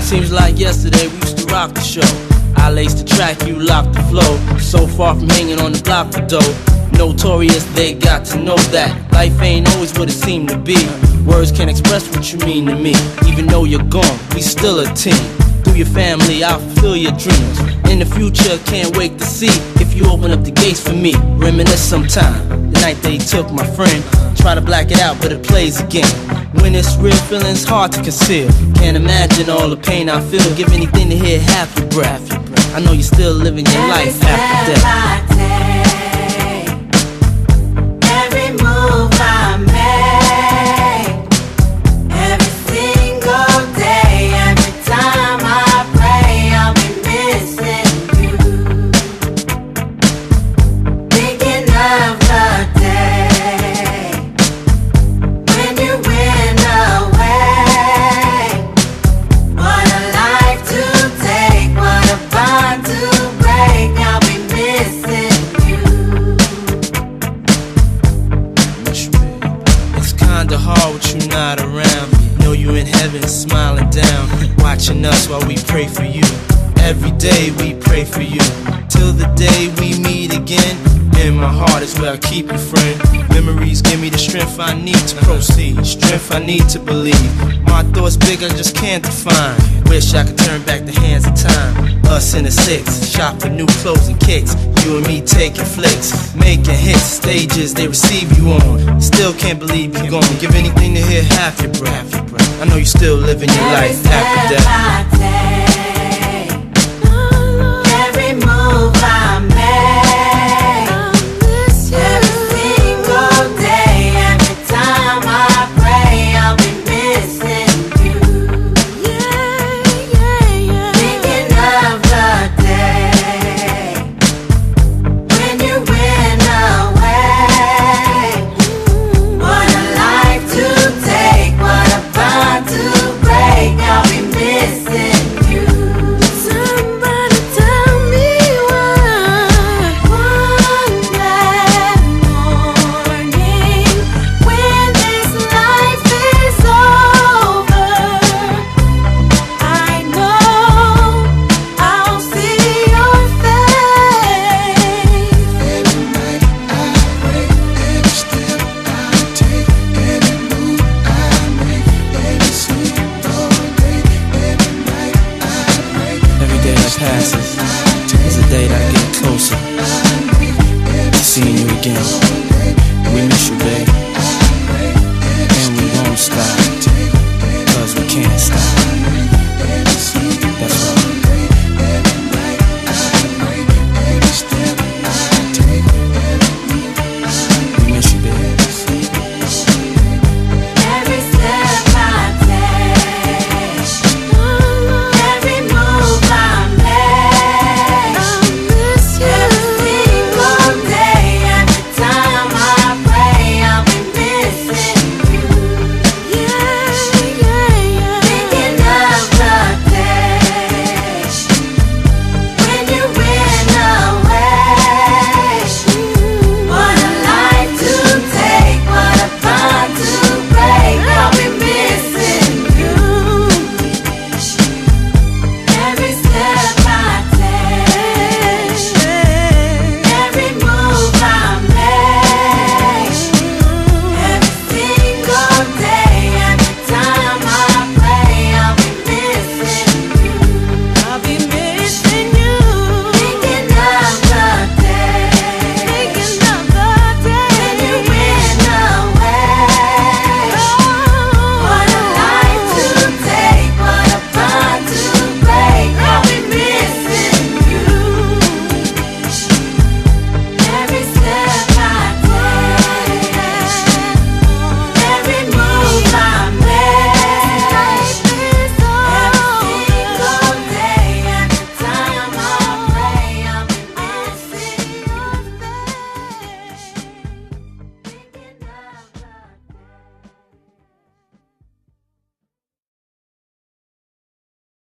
Seems like yesterday we used to rock the show. I laced the track, you locked the flow. So far from hanging on the block for dough. Notorious, they got to know that life ain't always what it seemed to be. Words can't express what you mean to me. Even though you're gone, we still a team. Through your family, I'll fulfill your dreams. In the future, can't wait to see if you open up the gates for me. Reminisce sometime, the night they took my friend. Try to black it out, but it plays again. When it's real, feeling's hard to conceal. Can't imagine all the pain I feel. Give anything to hear half your breath. I know you're still living your life after death. Every move I make, every single day, every time I pray, I'll be missing you. Thinking of the day when you went away. What a life to take, what a bond to break. I'll be missing you. It's kinda hard with you not around. Know you in heaven smiling down, watching us while we pray for you. Every day we pray for you, till the day we meet again. In my heart is where I keep you, friend. Memories give me the strength I need to proceed, strength I need to believe. My thoughts big, I just can't define. Wish I could turn back the hands of time. Us in the six, shop for new clothes and kicks. You and me taking flicks, making hits, stages they receive you on. Still can't believe you're gone. Give anything to hear half your breath. I know you're still living your life after death.